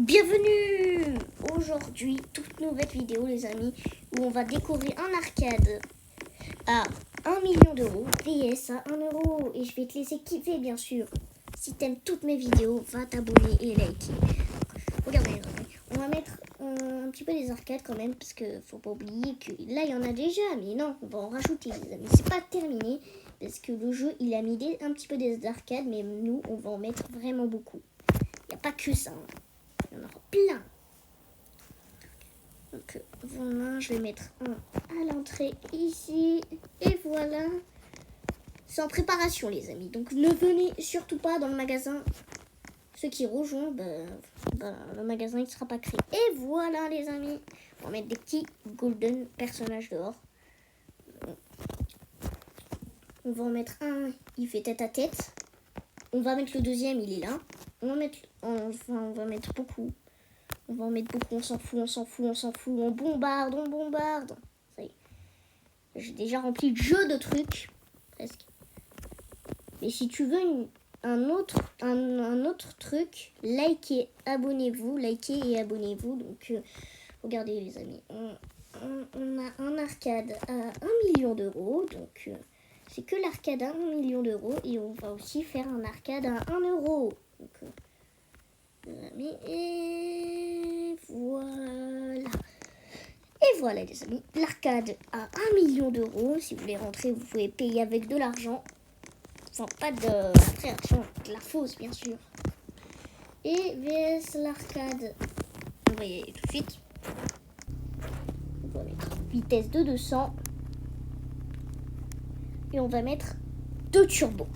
Bienvenue. Aujourd'hui, toute nouvelle vidéo les amis, où on va découvrir un arcade à 1 million d'euros VS à 1 euro. Et je vais te laisser kiffer bien sûr. Si t'aimes toutes mes vidéos, va t'abonner et liker. Regardez les amis, on va mettre un petit peu des arcades quand même, parce que faut pas oublier que là il y en a déjà, mais non, on va en rajouter les amis. C'est pas terminé, parce que le jeu il a mis un petit peu des arcades, mais nous on va en mettre vraiment beaucoup. Il n'y a pas que ça, hein. Il y en aura plein. Donc voilà, je vais mettre un à l'entrée ici. Et voilà. C'est en préparation les amis. Donc ne venez surtout pas dans le magasin. Ceux qui rejoignent, le magasin il ne sera pas créé. Et voilà les amis. On va mettre des petits golden personnages dehors. On va en mettre un, il fait tête à tête. On va mettre le deuxième, il est là. On va mettre beaucoup. On va en mettre beaucoup, on s'en fout, on s'en fout, on s'en fout. On bombarde, on bombarde. Ça y est. J'ai déjà rempli le jeu de trucs. Presque. Mais si tu veux un autre truc, likez, abonnez-vous. Likez et abonnez-vous. Donc, regardez les amis. On a un arcade à 1 million d'euros. Donc, c'est que l'arcade à 1 million d'euros. Et on va aussi faire un arcade à 1 euro. Donc, et voilà. Et voilà les amis, l'arcade à 1 million d'euros. Si vous voulez rentrer, vous pouvez payer avec de l'argent. Enfin, pas de l'argent, de la fausse bien sûr. Et VS l'arcade, on va y aller tout de suite. On va mettre vitesse de 200. Et on va mettre 2 turbos.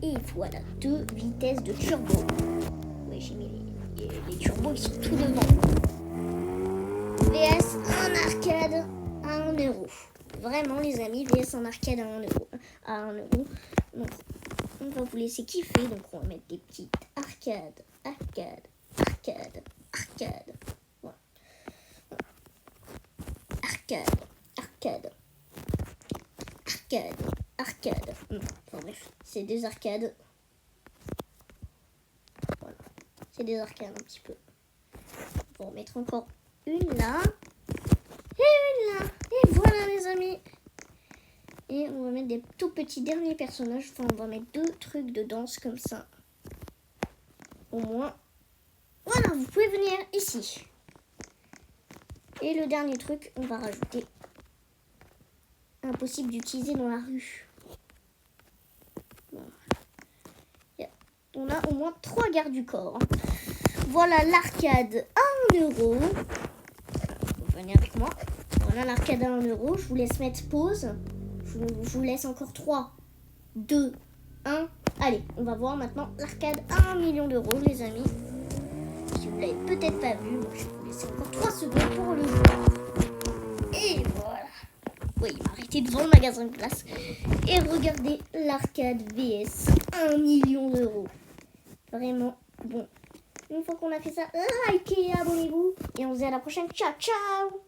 Et voilà, 2 vitesses de turbo. Oui, j'ai mis les turbos, ils sont tout devant. VS en arcade à 1 euro. Vraiment les amis, VS en arcade à 1 euro. Donc on va vous laisser kiffer. Donc on va mettre des petites arcades. Voilà. Arcade. Enfin bref, c'est des arcades. Voilà. C'est des arcades un petit peu. On va en mettre encore une là. Et une là. Et voilà les amis. Et on va mettre des tout petits derniers personnages. Enfin, on va mettre 2 trucs de danse comme ça. Au moins. Voilà, vous pouvez venir ici. Et le dernier truc, on va rajouter. Impossible d'utiliser dans la rue. Voilà. On a au moins 3 gardes du corps. Voilà l'arcade à 1 euro. Venez avec moi. Voilà l'arcade à 1 euro. Je vous laisse mettre pause. Je vous laisse encore 3, 2, 1. Allez, on va voir maintenant l'arcade à 1 million d'euros, les amis. Si vous ne l'avez peut-être pas vu, moi, je vais vous laisser encore 3 secondes pour le voir. Et voilà. Oui, il m'a arrêté devant le magasin de glace. Et regardez l'arcade VS 1 million d'euros. Vraiment bon. Une fois qu'on a fait ça, likez, abonnez-vous. Et on se dit à la prochaine. Ciao, ciao!